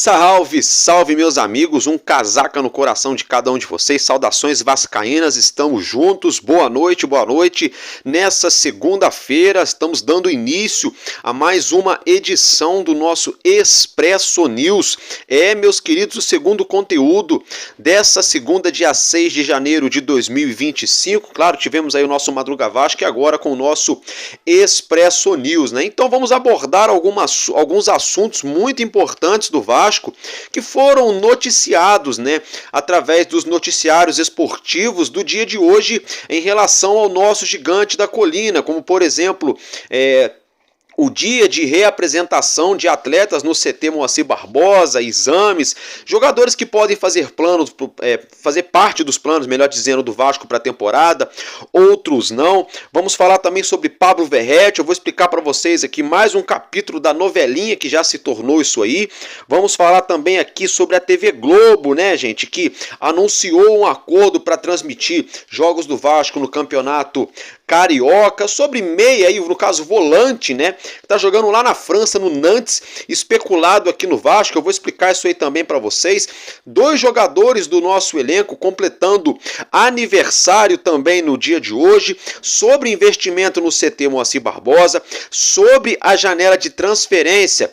Salve, salve meus amigos, um casaca no coração de cada um de vocês, saudações vascaínas, estamos juntos, boa noite, nessa segunda-feira estamos dando início a mais uma edição do nosso Expresso News, meus queridos, o segundo conteúdo dessa segunda, dia 6 de janeiro de 2025, claro, tivemos aí o nosso Madruga Vasca e agora com o nosso Expresso News, né? Então vamos abordar alguns assuntos muito importantes do Vasco, que foram noticiados, né, através dos noticiários esportivos do dia de hoje em relação ao nosso gigante da colina, como por exemplo, o dia de reapresentação de atletas no CT Moacir Barbosa, exames, jogadores que podem fazer planos, fazer parte dos planos, melhor dizendo, do Vasco para a temporada, outros não. Vamos falar também sobre Pablo Verratti, eu vou explicar para vocês aqui mais um capítulo da novelinha que já se tornou isso aí. Vamos falar também aqui sobre a TV Globo, né, gente, que anunciou um acordo para transmitir jogos do Vasco no Campeonato Carioca, sobre meia aí, no caso volante, né, que tá jogando lá na França, no Nantes, especulado aqui no Vasco. Eu vou explicar isso aí também para vocês. 2 jogadores do nosso elenco completando aniversário também no dia de hoje, sobre investimento no CT Moacir Barbosa, sobre a janela de transferência,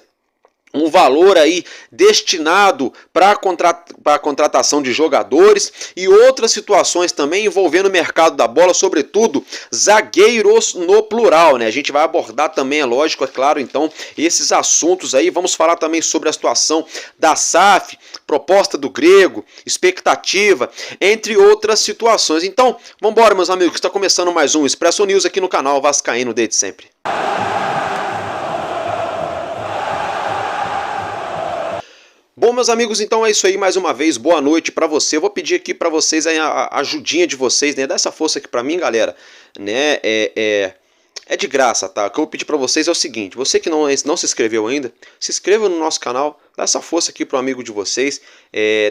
um valor aí destinado para a contratação de jogadores e outras situações também envolvendo o mercado da bola, sobretudo zagueiros no plural, né? A gente vai abordar também, é lógico, é claro, então, esses assuntos aí. Vamos falar também sobre a situação da SAF, proposta do Grego, expectativa, entre outras situações. Então, vamos embora, meus amigos, está começando mais um Expresso News aqui no canal Vascaíno desde sempre. Bom, meus amigos, então é isso aí, mais uma vez, boa noite para você. Eu vou pedir aqui para vocês a ajudinha de vocês, né? Dá essa força aqui para mim, galera, né? É de graça, tá? O que eu vou pedir para vocês é o seguinte: você que não se inscreveu ainda, se inscreva no nosso canal, dá essa força aqui pro amigo de vocês,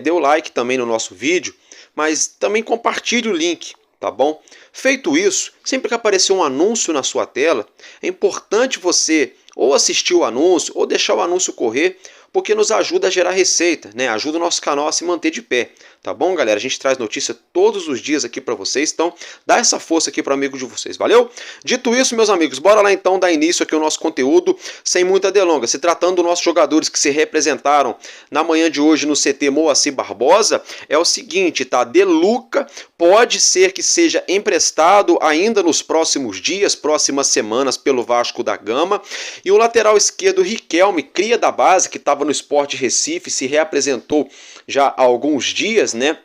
dê o like também no nosso vídeo, mas também compartilhe o link, tá bom? Feito isso, sempre que aparecer um anúncio na sua tela, é importante você ou assistir o anúncio ou deixar o anúncio correr, porque nos ajuda a gerar receita, né? Ajuda o nosso canal a se manter de pé, tá bom, galera? A gente traz notícia todos os dias aqui para vocês, então dá essa força aqui para o amigo de vocês, valeu? Dito isso, meus amigos, bora lá então dar início aqui ao nosso conteúdo sem muita delonga. Se tratando dos nossos jogadores que se representaram na manhã de hoje no CT Moacir Barbosa, é o seguinte, tá? De Luca pode ser que seja emprestado ainda nos próximos dias, próximas semanas pelo Vasco da Gama, e o lateral esquerdo Riquelme, cria da base, que estava no Sport Recife, se reapresentou já há alguns dias, né?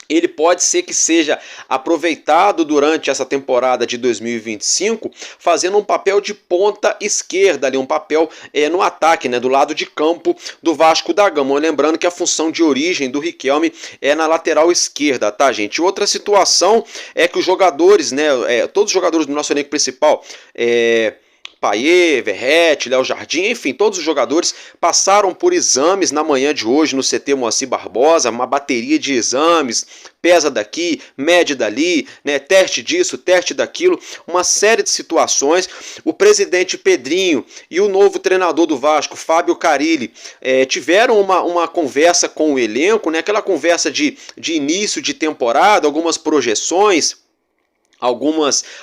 Ele pode ser que seja aproveitado durante essa temporada de 2025, fazendo um papel de ponta esquerda, ali, um papel no ataque, né, do lado de campo do Vasco da Gama. Lembrando que a função de origem do Riquelme é na lateral esquerda, tá, gente? Outra situação é que os jogadores, né, todos os jogadores do nosso elenco principal, Payet, Verratti, Léo Jardim, enfim, todos os jogadores passaram por exames na manhã de hoje no CT Moacir Barbosa, uma bateria de exames, pesa daqui, mede dali, né, teste disso, teste daquilo, uma série de situações. O presidente Pedrinho e o novo treinador do Vasco, Fábio Carilli, tiveram uma conversa com o elenco, né, aquela conversa de início de temporada, algumas projeções,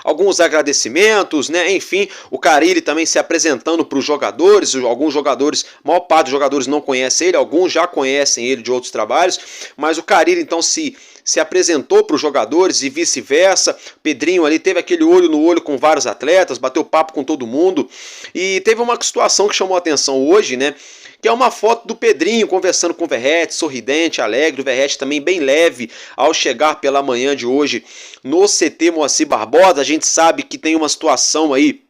alguns agradecimentos, né? Enfim, o Carilli também se apresentando para os jogadores. Alguns jogadores, a maior parte dos jogadores não conhece ele, alguns já conhecem ele de outros trabalhos, mas o Carilli então se apresentou para os jogadores e vice-versa. Pedrinho ali teve aquele olho no olho com vários atletas, bateu papo com todo mundo, e teve uma situação que chamou a atenção hoje, né? Que é uma foto do Pedrinho conversando com o Verratti, sorridente, alegre, o Verratti também bem leve ao chegar pela manhã de hoje no CT Moacir Barbosa. A gente sabe que tem uma situação aí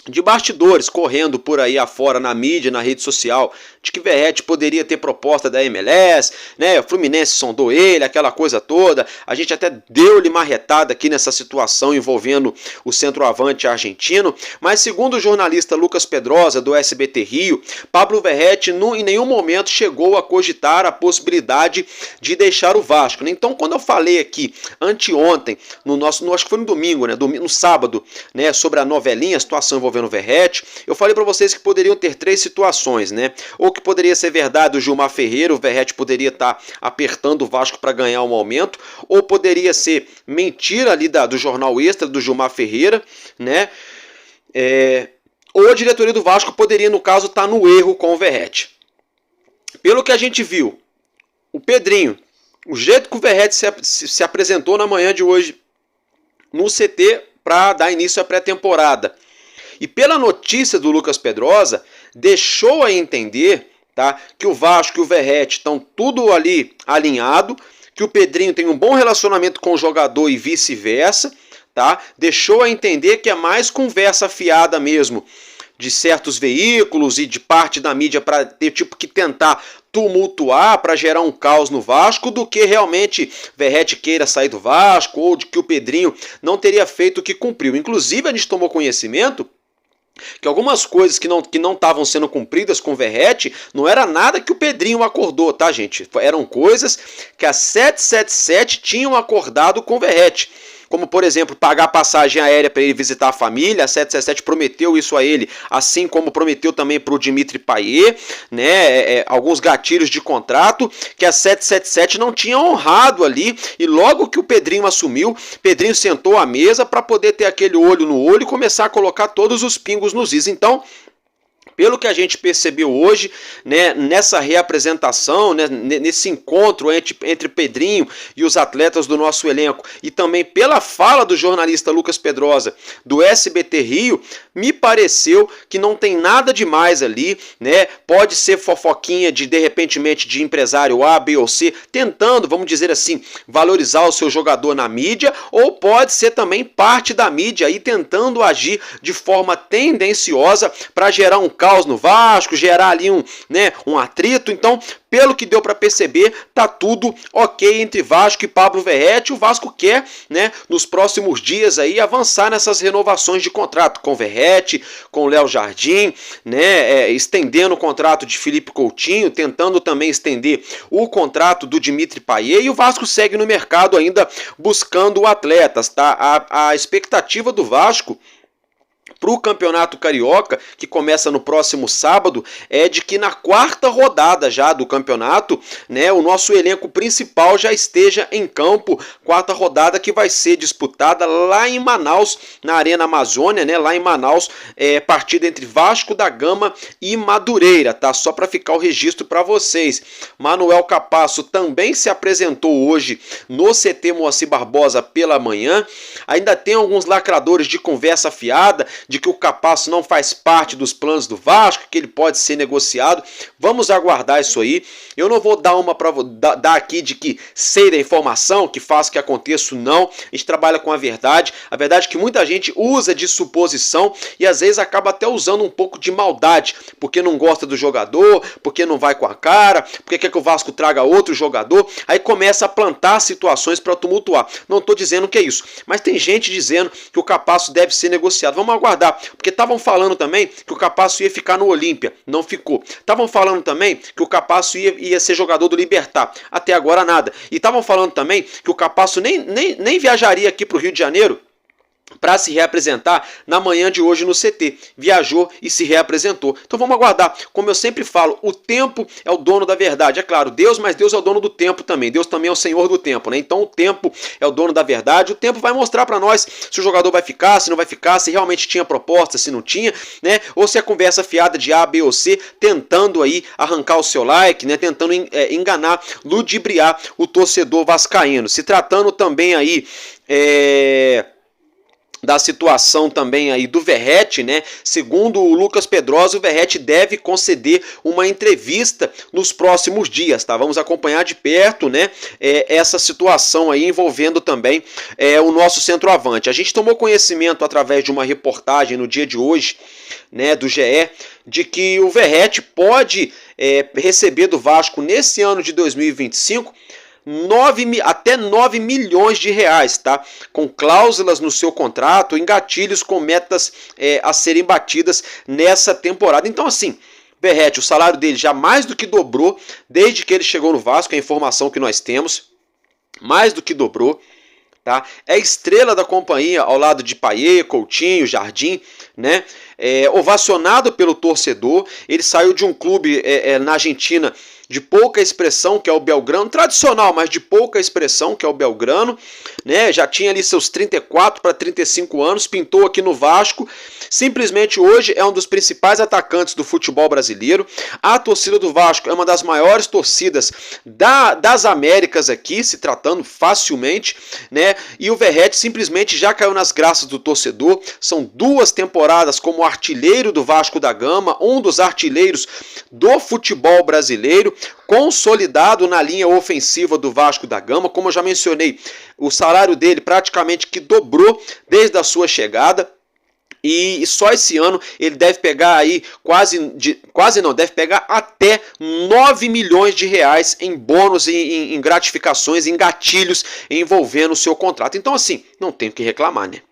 de bastidores correndo por aí afora na mídia, na rede social de que Verratti poderia ter proposta da MLS, né? O Fluminense sondou ele, aquela coisa toda. A gente até deu-lhe marretada aqui nessa situação envolvendo o centroavante argentino, mas segundo o jornalista Lucas Pedrosa, do SBT Rio, Pablo Verratti em nenhum momento chegou a cogitar a possibilidade de deixar o Vasco, né? Então, quando eu falei aqui anteontem, acho que foi no domingo, né? No sábado, né? Sobre a novelinha, a situação envolvendo o Verratti, eu falei para vocês que poderiam ter três situações, né? Ou que poderia ser verdade o Gilmar Ferreira, o Verratti poderia estar apertando o Vasco para ganhar um aumento, ou poderia ser mentira ali do Jornal Extra do Gilmar Ferreira, né? Ou a diretoria do Vasco poderia, no caso, estar no erro com o Verratti. Pelo que a gente viu, o Pedrinho, o jeito que o Verratti se apresentou na manhã de hoje no CT para dar início à pré-temporada, e pela notícia do Lucas Pedrosa, deixou a entender, tá, que o Vasco e o Verratti estão tudo ali alinhado, que o Pedrinho tem um bom relacionamento com o jogador e vice-versa, tá? Deixou a entender que é mais conversa fiada mesmo de certos veículos e de parte da mídia para ter tipo que tentar tumultuar para gerar um caos no Vasco, do que realmente Verratti queira sair do Vasco ou de que o Pedrinho não teria feito o que cumpriu. Inclusive a gente tomou conhecimento que algumas coisas que não estavam sendo cumpridas com o Verratti não era nada que o Pedrinho acordou, tá, gente? Eram coisas que a 777 tinham acordado com o Verratti. Como, por exemplo, pagar passagem aérea para ele visitar a família. A 777 prometeu isso a ele, assim como prometeu também para o Dimitri Payet, né? Alguns gatilhos de contrato que a 777 não tinha honrado ali. E logo que o Pedrinho assumiu, Pedrinho sentou à mesa para poder ter aquele olho no olho e começar a colocar todos os pingos nos is. Então, pelo que a gente percebeu hoje, né, nessa reapresentação, né, nesse encontro entre Pedrinho e os atletas do nosso elenco, e também pela fala do jornalista Lucas Pedrosa, do SBT Rio, me pareceu que não tem nada demais ali, né? Pode ser fofoquinha de repentemente de empresário A, B ou C, tentando, vamos dizer assim, valorizar o seu jogador na mídia, ou pode ser também parte da mídia aí tentando agir de forma tendenciosa para gerar um caos no Vasco, gerar ali um atrito. Então, pelo que deu para perceber, tá tudo ok entre Vasco e Pablo Verratti. O Vasco quer, né, nos próximos dias aí avançar nessas renovações de contrato com o Verratti, com o Léo Jardim, né, estendendo o contrato de Felipe Coutinho, tentando também estender o contrato do Dimitri Payet, e o Vasco segue no mercado ainda buscando atletas, tá? A expectativa do Vasco para o Campeonato Carioca, que começa no próximo sábado, é de que na quarta rodada já do campeonato, né, o nosso elenco principal já esteja em campo. Quarta rodada que vai ser disputada lá em Manaus, na Arena Amazônia, né, lá em Manaus, partida entre Vasco da Gama e Madureira, tá? Só para ficar o registro para vocês. Manuel Capasso também se apresentou hoje no CT Moacir Barbosa pela manhã. Ainda tem alguns lacradores de conversa fiada, de que o Capasso não faz parte dos planos do Vasco, que ele pode ser negociado. Vamos aguardar isso aí. Eu não vou dar aqui de que sei da informação, que faço que aconteça, não. A gente trabalha com a verdade é que muita gente usa de suposição e às vezes acaba até usando um pouco de maldade, porque não gosta do jogador, porque não vai com a cara, porque quer que o Vasco traga outro jogador, aí começa a plantar situações para tumultuar. Não estou dizendo que é isso, mas tem gente dizendo que o Capasso deve ser negociado. Vamos aguardar, porque estavam falando também que o Capasso ia ficar no Olímpia, não ficou. Estavam falando também que o Capasso ia ser jogador do Libertad, até agora nada. E estavam falando também que o Capasso nem viajaria aqui para o Rio de Janeiro para se reapresentar na manhã de hoje no CT. Viajou e se reapresentou. Então vamos aguardar. Como eu sempre falo, o tempo é o dono da verdade. É claro, Deus, mas Deus é o dono do tempo também. Deus também é o Senhor do tempo, né? Então o tempo é o dono da verdade. O tempo vai mostrar para nós se o jogador vai ficar, se não vai ficar, se realmente tinha proposta, se não tinha, né? Ou se é conversa fiada de A, B ou C, tentando aí arrancar o seu like, né? Tentando enganar, ludibriar o torcedor vascaíno. Se tratando também aí da situação também aí do Verratti, né? Segundo o Lucas Pedrosa, o Verratti deve conceder uma entrevista nos próximos dias, tá? Vamos acompanhar de perto, né, essa situação aí envolvendo também o nosso centroavante. A gente tomou conhecimento através de uma reportagem no dia de hoje, né, do GE, de que o Verratti pode receber do Vasco nesse ano de 2025 até 9 milhões de reais, tá? Com cláusulas no seu contrato, engatilhos com metas a serem batidas nessa temporada. Então, assim, Verratti, o salário dele já mais do que dobrou desde que ele chegou no Vasco, é a informação que nós temos, mais do que dobrou. Tá? É estrela da companhia ao lado de Payet, Coutinho, Jardim, né? Ovacionado pelo torcedor. Ele saiu de um clube na Argentina de pouca expressão, que é o Belgrano, tradicional, mas de pouca expressão, que é o Belgrano, né? Já tinha ali seus 34 para 35 anos, pintou aqui no Vasco, simplesmente hoje é um dos principais atacantes do futebol brasileiro. A torcida do Vasco é uma das maiores torcidas das Américas aqui, se tratando facilmente, né? E o Verratti simplesmente já caiu nas graças do torcedor. São 2 temporadas como artilheiro do Vasco da Gama, um dos artilheiros do futebol brasileiro, consolidado na linha ofensiva do Vasco da Gama. Como eu já mencionei, o salário dele praticamente que dobrou desde a sua chegada. E só esse ano ele deve pegar aí deve pegar até 9 milhões de reais em bônus, em gratificações, em gatilhos envolvendo o seu contrato. Então, assim, não tenho que reclamar, né?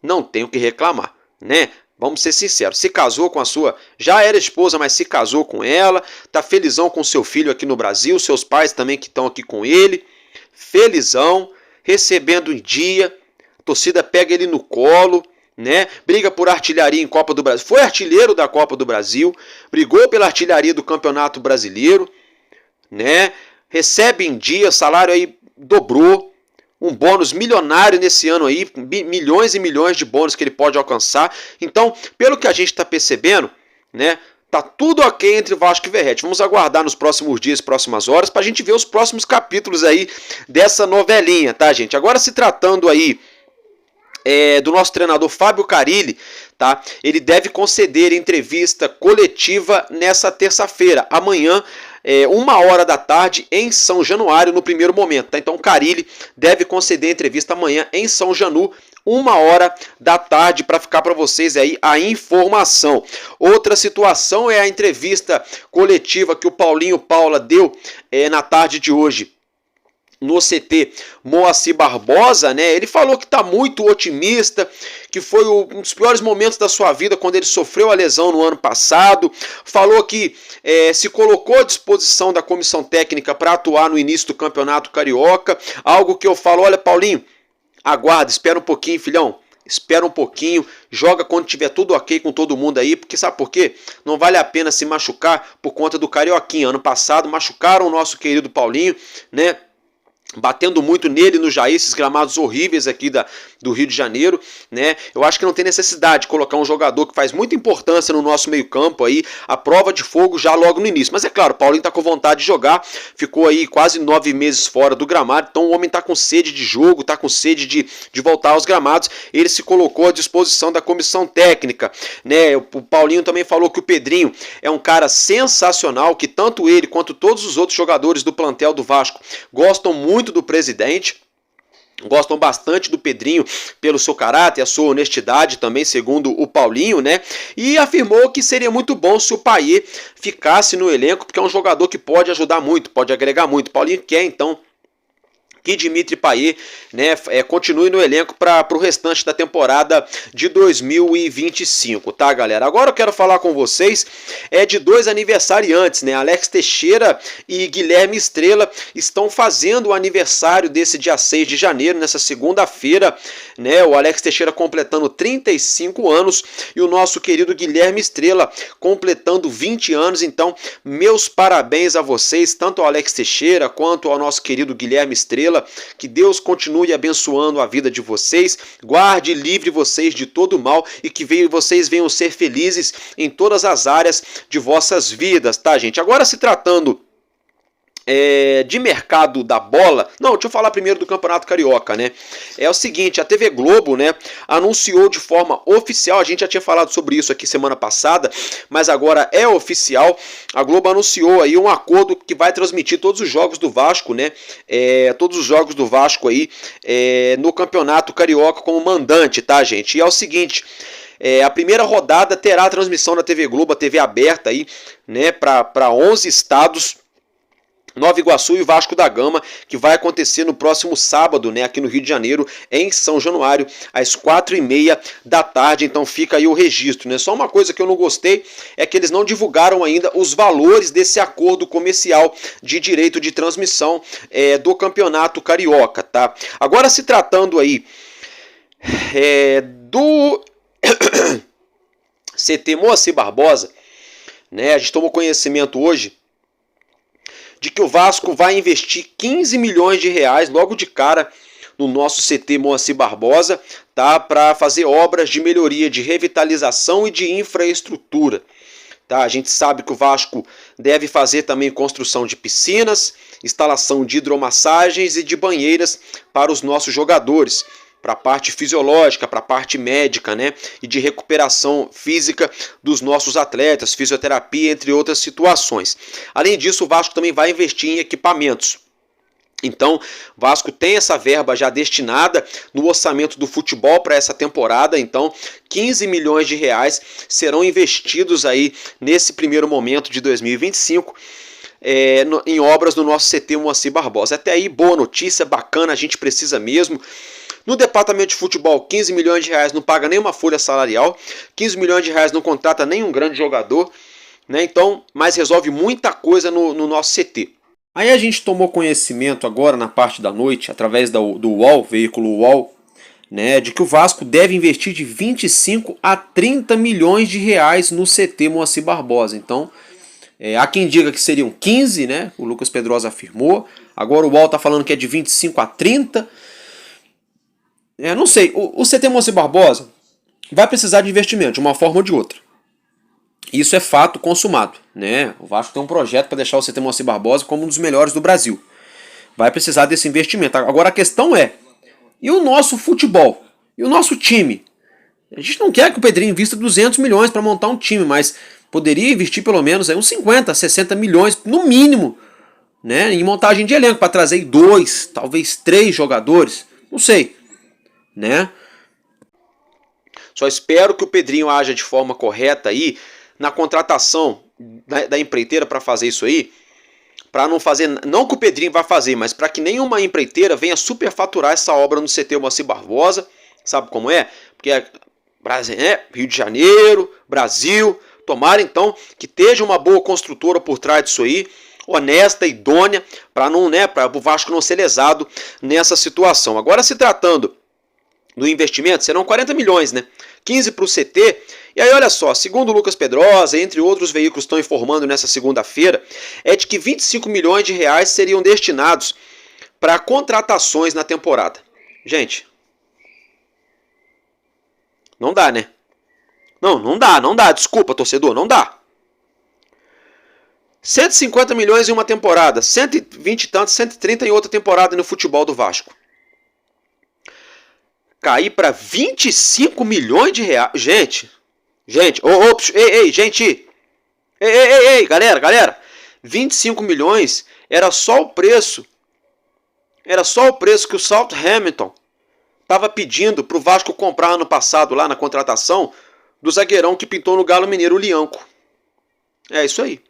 Não tenho que reclamar, né? Vamos ser sinceros, se casou com a sua, já era esposa, mas se casou com ela, tá felizão com seu filho aqui no Brasil, seus pais também que estão aqui com ele, felizão, recebendo em dia, a torcida pega ele no colo, né? Briga por artilharia em Copa do Brasil, foi artilheiro da Copa do Brasil, brigou pela artilharia do Campeonato Brasileiro, né? Recebe em dia, salário aí dobrou, um bônus milionário nesse ano aí, milhões e milhões de bônus que ele pode alcançar. Então, pelo que a gente está percebendo, né, tá tudo ok entre Vasco e Verratti. Vamos aguardar nos próximos dias, próximas horas, para a gente ver os próximos capítulos aí dessa novelinha, tá, gente? Agora, se tratando aí do nosso treinador Fábio Carille, tá? Ele deve conceder entrevista coletiva nessa terça-feira, amanhã, 1h da tarde, em São Januário, no primeiro momento. Tá? Então o Carille deve conceder entrevista amanhã em São Janu, 1h da tarde, para ficar para vocês aí a informação. Outra situação é a entrevista coletiva que o Paulinho Paula deu na tarde de hoje no CT Moacir Barbosa, né? Ele falou que está muito otimista, que foi um dos piores momentos da sua vida quando ele sofreu a lesão no ano passado. Falou que se colocou à disposição da comissão técnica para atuar no início do Campeonato Carioca. Algo que eu falo, olha, Paulinho, aguarda, espera um pouquinho, filhão. Espera um pouquinho, joga quando tiver tudo ok com todo mundo aí, porque sabe por quê? Não vale a pena se machucar por conta do Carioquinha. Ano passado machucaram o nosso querido Paulinho, né? Batendo muito nele no Jair, esses gramados horríveis aqui do Rio de Janeiro, né? Eu acho que não tem necessidade de colocar um jogador que faz muita importância no nosso meio campo aí, a prova de fogo já logo no início. Mas é claro, o Paulinho tá com vontade de jogar, ficou aí quase 9 meses fora do gramado, então o homem tá com sede de jogo, tá com sede de voltar aos gramados. Ele se colocou à disposição da comissão técnica, né? O Paulinho também falou que o Pedrinho é um cara sensacional, que tanto ele quanto todos os outros jogadores do plantel do Vasco gostam muito do presidente, gostam bastante do Pedrinho pelo seu caráter, a sua honestidade também, segundo o Paulinho, né? E afirmou que seria muito bom se o Payet ficasse no elenco, porque é um jogador que pode ajudar muito, pode agregar muito. Paulinho quer, então, que Dimitri Payet, né, continue no elenco para o restante da temporada de 2025, tá, galera? Agora eu quero falar com vocês de 2 aniversariantes, né? Alex Teixeira e Guilherme Estrela estão fazendo o aniversário desse dia 6 de janeiro, nessa segunda-feira, né? O Alex Teixeira completando 35 anos e o nosso querido Guilherme Estrela completando 20 anos. Então, meus parabéns a vocês, tanto ao Alex Teixeira quanto ao nosso querido Guilherme Estrela. Que Deus continue abençoando a vida de vocês, guarde e livre vocês de todo mal e que vocês venham ser felizes em todas as áreas de vossas vidas, tá, gente? Agora, se tratando de mercado da bola, não, deixa eu falar primeiro do Campeonato Carioca, né? É o seguinte, a TV Globo, né, anunciou de forma oficial, a gente já tinha falado sobre isso aqui semana passada, mas agora é oficial, a Globo anunciou aí um acordo que vai transmitir todos os jogos do Vasco, né, todos os jogos do Vasco aí no Campeonato Carioca como mandante, tá, gente? E é o seguinte, A primeira rodada terá a transmissão da TV Globo, a TV aberta aí, né, para 11 estados. Nova Iguaçu e Vasco da Gama, que vai acontecer no próximo sábado, né, aqui no Rio de Janeiro, em São Januário, às 4h30 da tarde. Então fica aí o registro, né? Só uma coisa que eu não gostei é que eles não divulgaram ainda os valores desse acordo comercial de direito de transmissão do Campeonato Carioca, tá? Agora, se tratando aí do CT Moacir Barbosa, né, a gente tomou conhecimento hoje de que o Vasco vai investir 15 milhões de reais logo de cara no nosso CT Moacir Barbosa, tá, para fazer obras de melhoria, de revitalização e de infraestrutura. Tá, a gente sabe que o Vasco deve fazer também construção de piscinas, instalação de hidromassagens e de banheiras para os nossos jogadores, para a parte fisiológica, para a parte médica, né, e de recuperação física dos nossos atletas, fisioterapia, entre outras situações. Além disso, o Vasco também vai investir em equipamentos. Então, o Vasco tem essa verba já destinada no orçamento do futebol para essa temporada. Então, 15 milhões de reais serão investidos aí nesse primeiro momento de 2025 em obras no nosso CT Moacir Barbosa. Até aí, boa notícia, bacana, a gente precisa mesmo. No departamento de futebol, 15 milhões de reais não paga nenhuma folha salarial, 15 milhões de reais não contrata nenhum grande jogador, né? Então, mas resolve muita coisa no nosso CT. Aí a gente tomou conhecimento agora na parte da noite, através do UOL, veículo UOL, né, de que o Vasco deve investir de 25 a 30 milhões de reais no CT Moacir Barbosa. Então, há quem diga que seriam 15, né? O Lucas Pedrosa afirmou. Agora o UOL está falando que é de 25 a 30. Não sei, o CT Moacir Barbosa vai precisar de investimento, de uma forma ou de outra. Isso é fato consumado, né? O Vasco tem um projeto para deixar o CT Moacir Barbosa como um dos melhores do Brasil. Vai precisar desse investimento. Agora a questão é, e o nosso futebol? E o nosso time? A gente não quer que o Pedrinho invista 200 milhões para montar um time, mas poderia investir pelo menos aí uns 50, 60 milhões, no mínimo, né, em montagem de elenco, para trazer 2, talvez 3 jogadores, não sei, né? Só espero que o Pedrinho haja de forma correta aí na contratação da empreiteira para fazer isso aí, para não fazer, não que o Pedrinho vai fazer, mas para que nenhuma empreiteira venha superfaturar essa obra no CT Moacir Barbosa. Sabe como é? Porque Rio de Janeiro, Brasil, tomara então que esteja uma boa construtora por trás disso aí, honesta, idônea, para não, né, para o Vasco não ser lesado nessa situação. Agora, se tratando do investimento, serão 40 milhões, né? 15 para o CT. E aí, olha só, segundo o Lucas Pedrosa, entre outros veículos estão informando nessa segunda-feira, é de que 25 milhões de reais seriam destinados para contratações na temporada. Gente, não dá, né? Não dá. Desculpa, torcedor, não dá. 150 milhões em uma temporada, 120 e tantos, 130 em outra temporada no futebol do Vasco. Cair para 25 milhões de reais. Gente, galera, 25 milhões era só o preço. Era só o preço que o Southampton estava pedindo para o Vasco comprar ano passado lá na contratação do zagueirão que pintou no Galo Mineiro, o Lianco. É isso aí.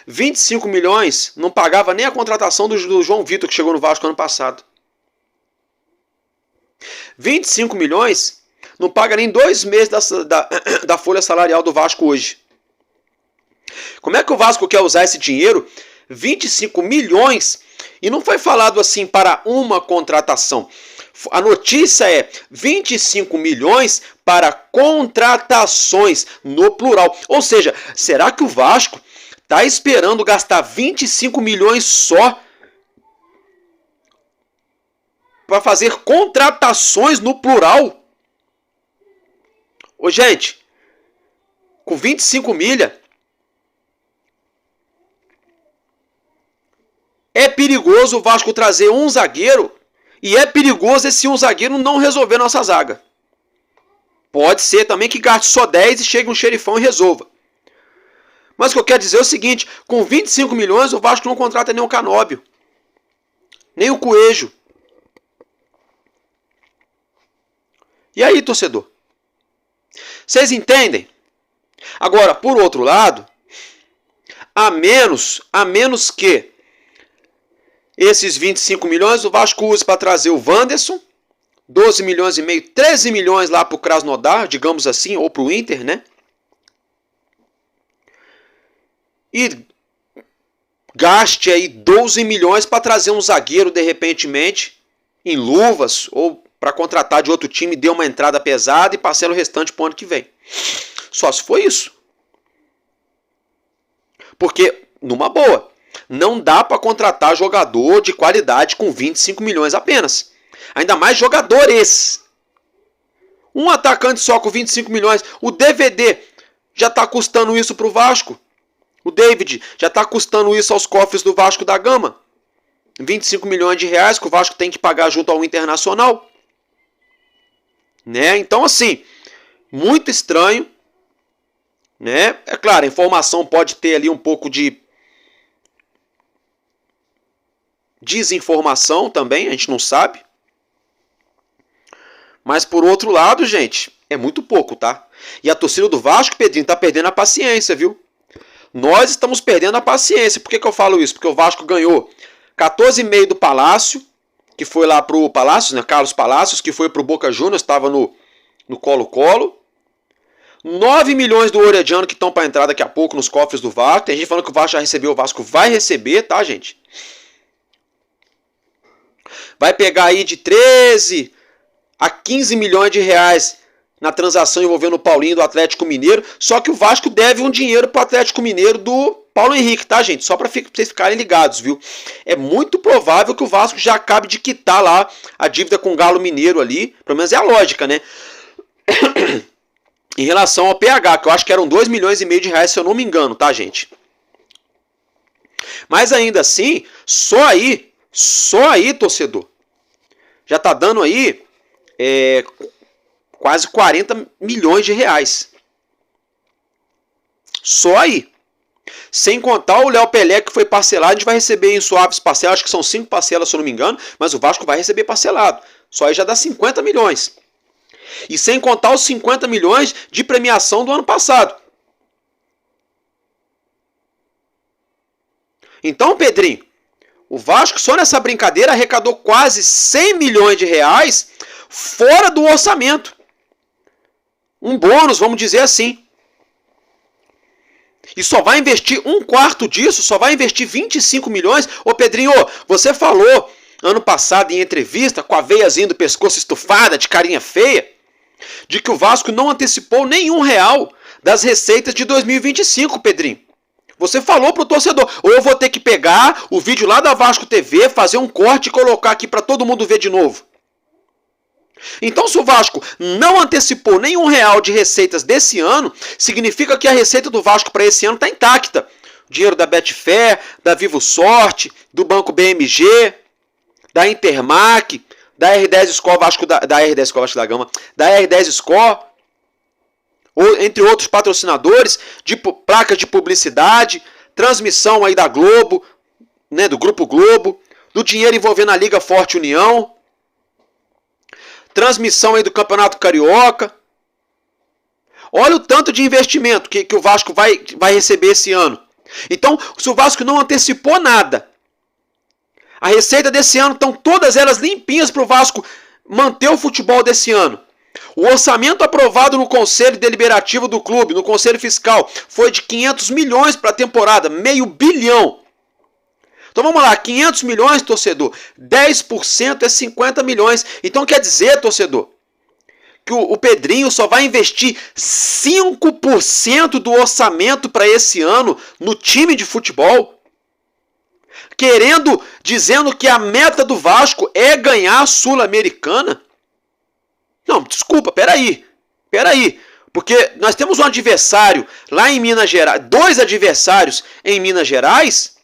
25 milhões não pagava nem a contratação do João Vitor, que chegou no Vasco ano passado. 25 milhões não paga nem 2 meses da folha salarial do Vasco hoje. Como é que o Vasco quer usar esse dinheiro? 25 milhões, e não foi falado assim para uma contratação. A notícia é 25 milhões para contratações, no plural. Ou seja, será que o Vasco está esperando gastar 25 milhões só para fazer contratações no plural? Ô, gente, com 25 milha, é perigoso o Vasco trazer um zagueiro, e é perigoso esse um zagueiro não resolver nossa zaga. Pode ser também que gaste só 10 e chegue um xerifão e resolva. Mas o que eu quero dizer é o seguinte, com 25 milhões o Vasco não contrata nem o Canóbio, nem o Coelho. E aí, torcedor? Vocês entendem? Agora, por outro lado, a menos que esses 25 milhões o Vasco use para trazer o Wanderson, 12 milhões e meio, 13 milhões lá para o Krasnodar, digamos assim, ou para o Inter, né? E gaste aí 12 milhões para trazer um zagueiro, de repentemente, em luvas, ou para contratar de outro time, dê uma entrada pesada e parcela o restante para o ano que vem. Só se for isso. Porque, numa boa, não dá para contratar jogador de qualidade com 25 milhões apenas. Ainda mais jogadores. Um atacante só com 25 milhões. O DVD já está custando isso para o Vasco. O David já está custando isso aos cofres do Vasco da Gama. 25 milhões de reais que o Vasco tem que pagar junto ao Internacional. Né? Então, assim, muito estranho. Né? É claro, a informação pode ter ali um pouco de desinformação também, a gente não sabe. Mas por outro lado, gente, é muito pouco, tá? E a torcida do Vasco, Pedrinho, tá perdendo a paciência, viu? Nós estamos perdendo a paciência. Por que eu falo isso? Porque o Vasco ganhou 14,5 do Palácio, que foi lá pro Palácios, né? Carlos Palácios, que foi pro Boca Juniors, estava no Colo-Colo. 9 milhões do Orediano que estão para entrar daqui a pouco nos cofres do Vasco. Tem gente falando que o Vasco já recebeu, o Vasco vai receber, tá, gente? Vai pegar aí de 13 a 15 milhões de reais na transação envolvendo o Paulinho do Atlético Mineiro. Só que o Vasco deve um dinheiro pro Atlético Mineiro do Paulo Henrique, tá, gente? Só para vocês ficarem ligados, viu? É muito provável que o Vasco já acabe de quitar lá a dívida com o Galo Mineiro ali. Pelo menos é a lógica, né? Em relação ao PH, que eu acho que eram 2 milhões e meio de reais, se eu não me engano, tá, gente? Mas ainda assim, só aí, torcedor, já tá dando aí quase 40 milhões de reais. Só aí. Sem contar o Léo Pelé, que foi parcelado, a gente vai receber em suaves parcelas, acho que são 5 parcelas, se eu não me engano, mas o Vasco vai receber parcelado. Só aí já dá 50 milhões. E sem contar os 50 milhões de premiação do ano passado. Então, Pedrinho, o Vasco só nessa brincadeira arrecadou quase 100 milhões de reais fora do orçamento. Um bônus, vamos dizer assim. E só vai investir um quarto disso, só vai investir 25 milhões. Ô Pedrinho, você falou ano passado em entrevista, com a veiazinha do pescoço estufada, de carinha feia, de que o Vasco não antecipou nenhum real das receitas de 2025, Pedrinho. Você falou pro torcedor, ou eu vou ter que pegar o vídeo lá da Vasco TV, fazer um corte e colocar aqui para todo mundo ver de novo. Então, se o Vasco não antecipou nenhum real de receitas desse ano, significa que a receita do Vasco para esse ano está intacta. O dinheiro da Betfair, da Vivo Sorte, do Banco BMG, da Intermac, da R10 Score Vasco da R10 Score Vasco da Gama, da R10 Score, ou entre outros patrocinadores, de placas de publicidade, transmissão aí da Globo, né, do Grupo Globo, do dinheiro envolvendo a Liga Forte União, transmissão aí do Campeonato Carioca. Olha o tanto de investimento que o Vasco vai receber esse ano. Então, se o Vasco não antecipou nada, a receita desse ano estão todas elas limpinhas para o Vasco manter o futebol desse ano. O orçamento aprovado no Conselho Deliberativo do clube, no Conselho Fiscal, foi de 500 milhões para a temporada, meio bilhão. Então vamos lá, 500 milhões, torcedor, 10% é 50 milhões. Então quer dizer, torcedor, que o Pedrinho só vai investir 5% do orçamento para esse ano no time de futebol? Dizendo que a meta do Vasco é ganhar a Sul-Americana? Não, desculpa, peraí. Porque nós temos um adversário lá em Minas Gerais, 2 adversários em Minas Gerais,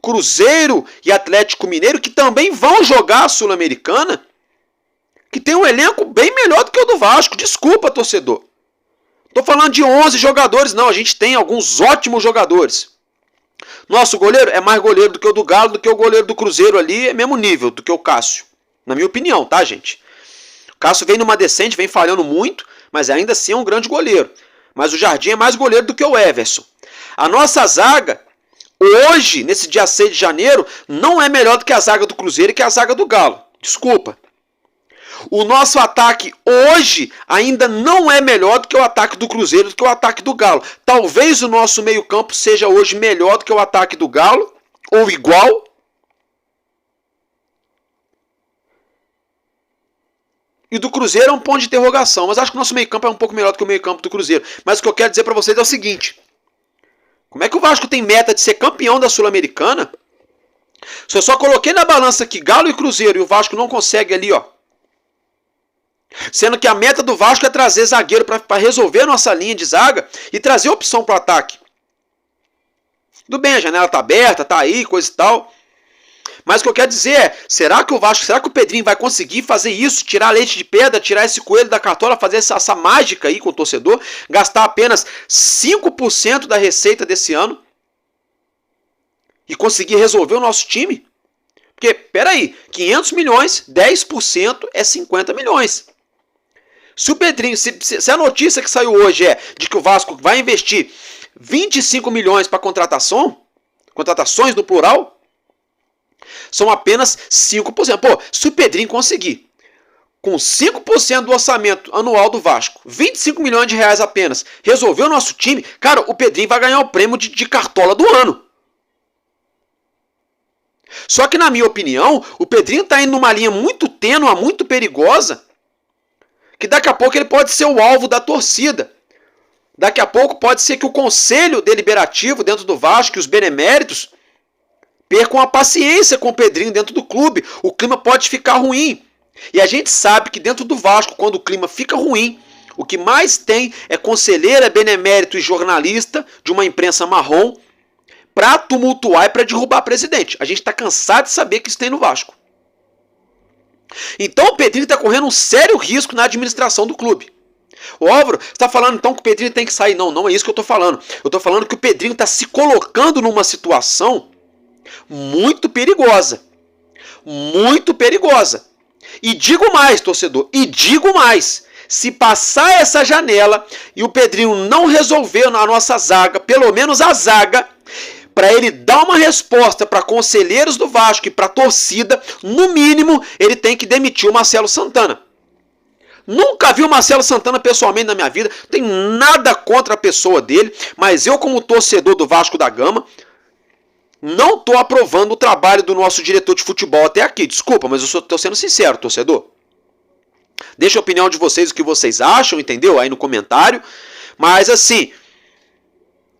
Cruzeiro e Atlético Mineiro, que também vão jogar a Sul-Americana, que tem um elenco bem melhor do que o do Vasco. Desculpa, torcedor. Estou falando de 11 jogadores, não. A gente tem alguns ótimos jogadores. Nosso goleiro é mais goleiro do que o do Galo, do que o goleiro do Cruzeiro ali, é mesmo nível do que o Cássio. Na minha opinião, tá, gente? O Cássio vem numa decente, vem falhando muito, mas ainda assim é um grande goleiro. Mas o Jardim é mais goleiro do que o Everson. A nossa zaga, hoje, nesse dia 6 de janeiro, não é melhor do que a zaga do Cruzeiro e que a zaga do Galo. Desculpa. O nosso ataque hoje ainda não é melhor do que o ataque do Cruzeiro, do que o ataque do Galo. Talvez o nosso meio-campo seja hoje melhor do que o ataque do Galo, ou igual. E do Cruzeiro é um ponto de interrogação. Mas acho que o nosso meio-campo é um pouco melhor do que o meio-campo do Cruzeiro. Mas o que eu quero dizer para vocês é o seguinte. Como é que o Vasco tem meta de ser campeão da Sul-Americana? Se eu só coloquei na balança aqui Galo e Cruzeiro e o Vasco não consegue ali, ó. Sendo que a meta do Vasco é trazer zagueiro para resolver nossa linha de zaga e trazer opção para o ataque. Tudo bem, a janela tá aberta, tá aí, coisa e tal. Mas o que eu quero dizer é, será que o Pedrinho vai conseguir fazer isso, tirar leite de pedra, tirar esse coelho da cartola, fazer essa mágica aí com o torcedor, gastar apenas 5% da receita desse ano e conseguir resolver o nosso time? Porque, peraí, 500 milhões, 10% é 50 milhões. Se o Pedrinho, se a notícia que saiu hoje é de que o Vasco vai investir 25 milhões para contratações no plural, são apenas 5%. Pô, se o Pedrinho conseguir, com 5% do orçamento anual do Vasco, 25 milhões de reais apenas, resolver o nosso time, cara, o Pedrinho vai ganhar o prêmio de cartola do ano. Só que, na minha opinião, o Pedrinho está indo numa linha muito tênue, muito perigosa, que daqui a pouco ele pode ser o alvo da torcida. Daqui a pouco pode ser que o conselho deliberativo dentro do Vasco, os beneméritos, percam a paciência com o Pedrinho dentro do clube. O clima pode ficar ruim. E a gente sabe que dentro do Vasco, quando o clima fica ruim, o que mais tem é conselheiro, benemérito e jornalista de uma imprensa marrom para tumultuar e para derrubar presidente. A gente está cansado de saber que isso tem no Vasco. Então o Pedrinho está correndo um sério risco na administração do clube. Ô Álvaro, você está falando então que o Pedrinho tem que sair? Não, não é isso que eu estou falando. Eu estou falando que o Pedrinho está se colocando numa situação muito perigosa. Muito perigosa. E digo mais, torcedor, e digo mais. Se passar essa janela e o Pedrinho não resolver na nossa zaga, pelo menos a zaga, para ele dar uma resposta para conselheiros do Vasco e para a torcida, no mínimo, ele tem que demitir o Marcelo Santana. Nunca vi o Marcelo Santana pessoalmente na minha vida, não tenho nada contra a pessoa dele, mas eu, como torcedor do Vasco da Gama, não estou aprovando o trabalho do nosso diretor de futebol até aqui. Desculpa, mas eu estou sendo sincero, torcedor. Deixa a opinião de vocês, o que vocês acham, entendeu? Aí no comentário. Mas assim,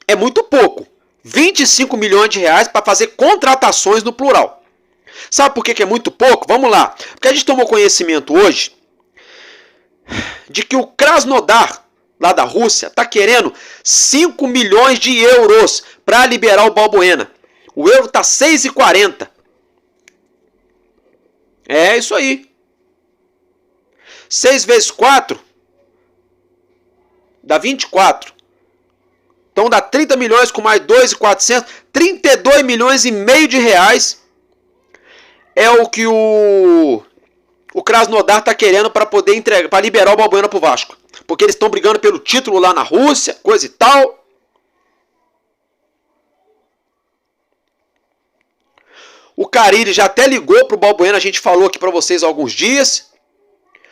é muito pouco. 25 milhões de reais para fazer contratações no plural. Sabe por que é muito pouco? Vamos lá. Porque a gente tomou conhecimento hoje de que o Krasnodar, lá da Rússia, está querendo 5 milhões de euros para liberar o Balbuena. O euro está 6,40. É isso aí. 6 vezes 4 dá 24. Então dá 30 milhões com mais 2.400, 32 milhões e meio de reais é o que o Krasnodar está querendo para poder entregar, para liberar o Balbuena para o Vasco. Porque eles estão brigando pelo título lá na Rússia, coisa e tal. O Carille já até ligou para o Balbuena, a gente falou aqui para vocês há alguns dias.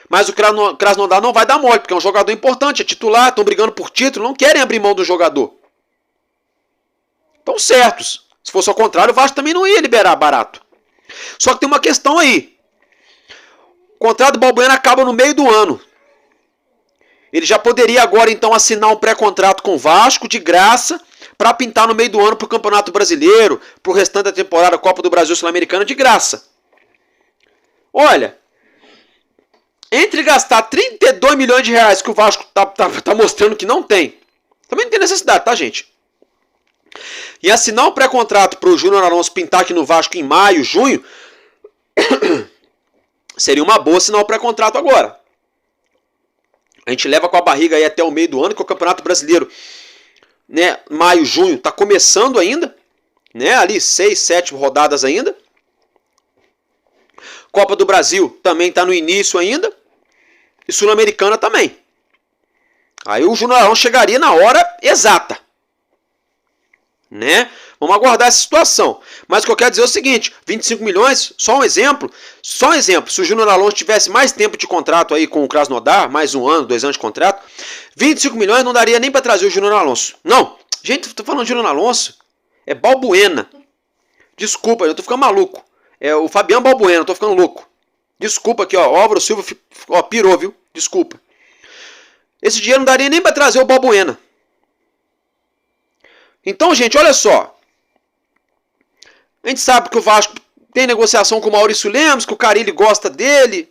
Mas o Krasnodar não vai dar mole, porque é um jogador importante, é titular, estão brigando por título, não querem abrir mão do jogador. Estão certos. Se fosse ao contrário, o Vasco também não ia liberar barato. Só que tem uma questão aí. O contrato do Balbuena acaba no meio do ano. Ele já poderia agora então assinar um pré-contrato com o Vasco, de graça, para pintar no meio do ano para o Campeonato Brasileiro, para o restante da temporada, Copa do Brasil Sul-Americana, de graça. Olha, entre gastar 32 milhões de reais que o Vasco tá mostrando que não tem, também não tem necessidade, tá, gente? E assinar um pré-contrato para o Júnior Alonso pintar aqui no Vasco em maio, junho, seria uma boa assinar o pré-contrato agora. A gente leva com a barriga aí até o meio do ano, que o Campeonato Brasileiro, né, maio, junho, tá começando ainda, né, ali 6, 7 rodadas ainda. Copa do Brasil também tá no início ainda. E Sul-Americana também. Aí o Júnior Alonso chegaria na hora exata, né? Vamos aguardar essa situação. Mas o que eu quero dizer é o seguinte, 25 milhões, só um exemplo, se o Júnior Alonso tivesse mais tempo de contrato aí com o Krasnodar, mais 1 ano, 2 anos de contrato, 25 milhões não daria nem para trazer o Júnior Alonso. Não, gente, tô falando de Júnior Alonso, é Balbuena. Desculpa, eu tô ficando maluco. É o Fabiano Balbuena, eu tô ficando louco. Desculpa aqui, ó, o Álvaro Silva, ó, pirou, viu? Desculpa. Esse dinheiro não daria nem para trazer o Balbuena. Então, gente, olha só. A gente sabe que o Vasco tem negociação com o Maurício Lemos, que o Carille gosta dele.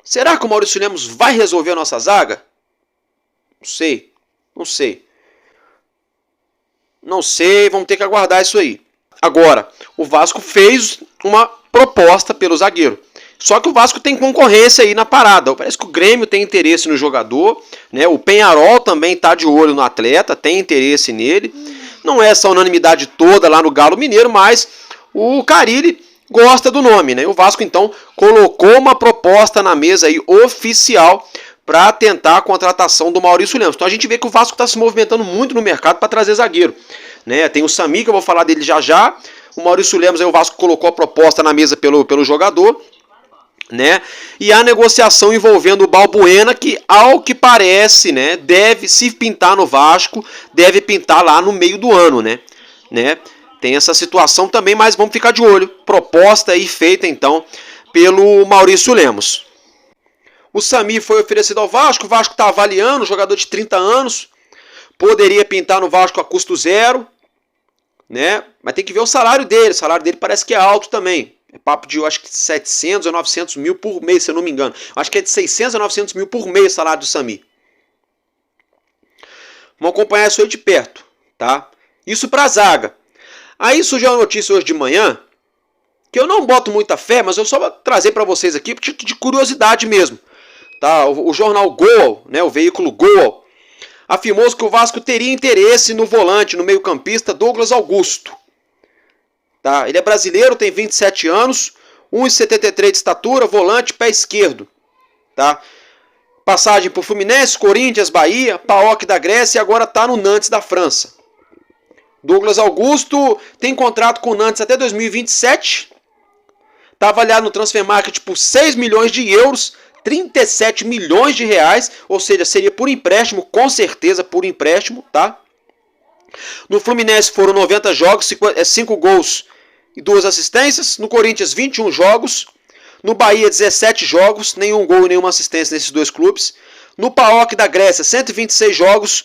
Será que o Maurício Lemos vai resolver a nossa zaga? Não sei. Não sei, vamos ter que aguardar isso aí. Agora, o Vasco fez uma proposta pelo zagueiro. Só que o Vasco tem concorrência aí na parada. Parece que o Grêmio tem interesse no jogador, né? O Peñarol também está de olho no atleta, tem interesse nele. Não é essa unanimidade toda lá no Galo Mineiro, mas o Carille gosta do nome, né? O Vasco então colocou uma proposta na mesa aí oficial para tentar a contratação do Maurício Lemos. Então a gente vê que o Vasco está se movimentando muito no mercado para trazer zagueiro, né? Tem o Sami, que eu vou falar dele já já. O Maurício Lemos, aí o Vasco colocou a proposta na mesa pelo jogador, né? E a negociação envolvendo o Balbuena, que ao que parece, né, deve se pintar no Vasco, deve pintar lá no meio do ano, né? Tem essa situação também, mas vamos ficar de olho. Proposta aí feita então pelo Maurício Lemos. O Sami foi oferecido ao Vasco, o Vasco está avaliando, jogador de 30 anos, poderia pintar no Vasco a custo zero, né? Mas tem que ver o salário dele parece que é alto também. É papo de, eu acho que 700 ou 900 mil por mês, se eu não me engano. Eu acho que é de 600 a 900 mil por mês o salário do Sami. Vamos acompanhar isso aí de perto, tá? Isso para a zaga. Aí surgiu a notícia hoje de manhã, que eu não boto muita fé, mas eu só vou trazer para vocês aqui de curiosidade mesmo. Tá? O jornal Goal, né, o veículo Goal, afirmou que o Vasco teria interesse no volante, no meio-campista Douglas Augusto. Tá? Ele é brasileiro, tem 27 anos, 1,73 de estatura, volante, pé esquerdo. Tá? Passagem por Fluminense, Corinthians, Bahia, PAOK da Grécia e agora está no Nantes da França. Douglas Augusto tem contrato com o Nantes até 2027. Está avaliado no Transfermarkt por 6 milhões de euros, 37 milhões de reais, ou seja, seria por empréstimo, com certeza por empréstimo, tá? No Fluminense foram 90 jogos, 5 gols e 2 assistências. No Corinthians, 21 jogos. No Bahia, 17 jogos, nenhum gol e nenhuma assistência nesses dois clubes. No PAOK da Grécia, 126 jogos,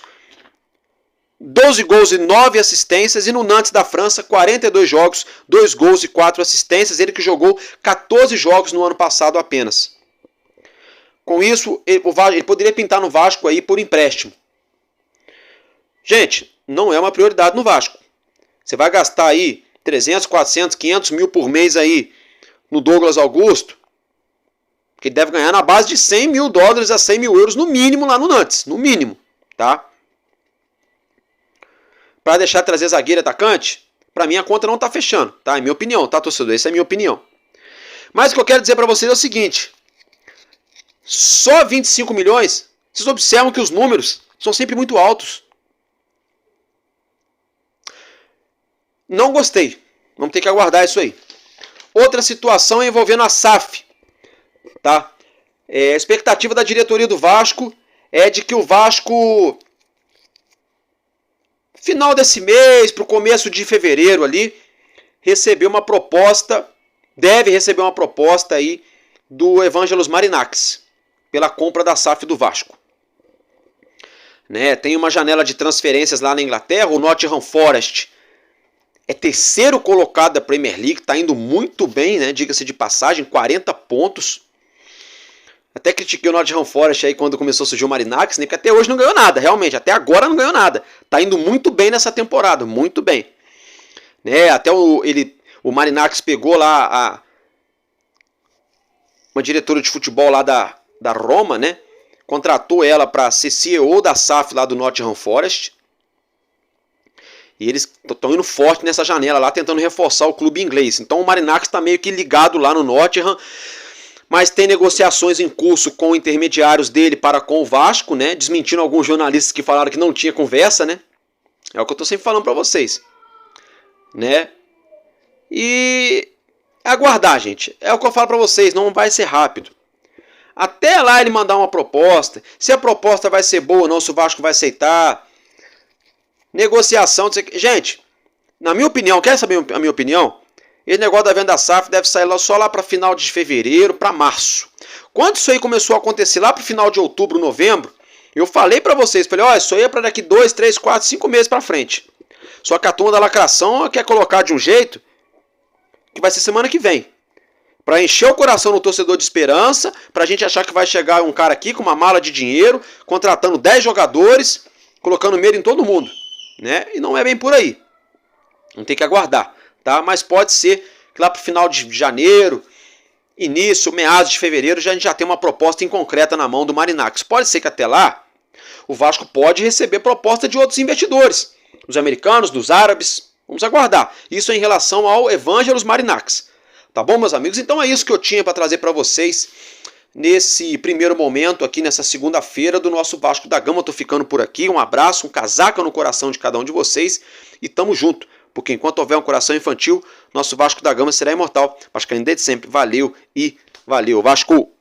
12 gols e 9 assistências. E no Nantes da França, 42 jogos, 2 gols e 4 assistências. Ele que jogou 14 jogos no ano passado apenas. Com isso, ele poderia pintar no Vasco aí por empréstimo. Gente, não é uma prioridade no Vasco. Você vai gastar aí 300, 400, 500 mil por mês aí no Douglas Augusto, que deve ganhar na base de 100 mil dólares a 100 mil euros no mínimo lá no Nantes. No mínimo, tá? Para deixar trazer zagueiro e atacante, para mim a conta não tá fechando, tá? É minha opinião, tá, torcedor? Essa é a minha opinião. Mas o que eu quero dizer para vocês é o seguinte. Só 25 milhões, vocês observam que os números são sempre muito altos. Não gostei. Vamos ter que aguardar isso aí. Outra situação é envolvendo a SAF. Tá? A expectativa da diretoria do Vasco é de que o Vasco, final desse mês, para o começo de fevereiro ali, deve receber uma proposta aí do Evangelos Marinax, pela compra da SAF do Vasco. Né? Tem uma janela de transferências lá na Inglaterra, o Nottingham Forest é terceiro colocado da Premier League, está indo muito bem, né? Diga-se de passagem, 40 pontos. Até critiquei o Nottingham Forest aí quando começou a surgir o Marinax, né? Porque até hoje não ganhou nada, realmente, até agora não ganhou nada. Está indo muito bem nessa temporada, muito bem. Né? Até o Marinax pegou lá uma diretora de futebol lá da Roma, né? Contratou ela para ser CEO da SAF lá do Nottingham Forest. E eles estão indo forte nessa janela lá, tentando reforçar o clube inglês. Então o Marinax está meio que ligado lá no Nottingham. mas tem negociações em curso com intermediários dele para com o Vasco, né? Desmentindo alguns jornalistas que falaram que não tinha conversa, né? É o que eu tô sempre falando para vocês, né? E aguardar, gente. É o que eu falo para vocês, não vai ser rápido. Até lá ele mandar uma proposta, se a proposta vai ser boa ou não, se o Vasco vai aceitar. Negociação, gente, na minha opinião, quer saber a minha opinião? Esse negócio da venda SAF deve sair só lá para final de fevereiro, para março. Quando isso aí começou a acontecer lá para final de outubro, novembro, eu falei para vocês, falei, ó, isso aí é para daqui 2, 3, 4, 5 meses para frente. Só que a turma da lacração quer colocar de um jeito que vai ser semana que vem. Para encher o coração do torcedor de esperança, para a gente achar que vai chegar um cara aqui com uma mala de dinheiro, contratando 10 jogadores, colocando medo em todo mundo, né? E não é bem por aí. Não tem que aguardar, tá? Mas pode ser que lá para o final de janeiro, início, meados de fevereiro, a gente já tem uma proposta em concreta na mão do Marinacos. Pode ser que até lá o Vasco pode receber proposta de outros investidores, dos americanos, dos árabes. Vamos aguardar. Isso em relação ao Evangelos Marinacos. Tá bom, meus amigos? Então é isso que eu tinha para trazer para vocês nesse primeiro momento aqui, nessa segunda-feira do nosso Vasco da Gama. Eu tô ficando por aqui. Um abraço, um casaca no coração de cada um de vocês e tamo junto. Porque enquanto houver um coração infantil, nosso Vasco da Gama será imortal. Vascaíno desde sempre. Valeu e valeu, Vasco!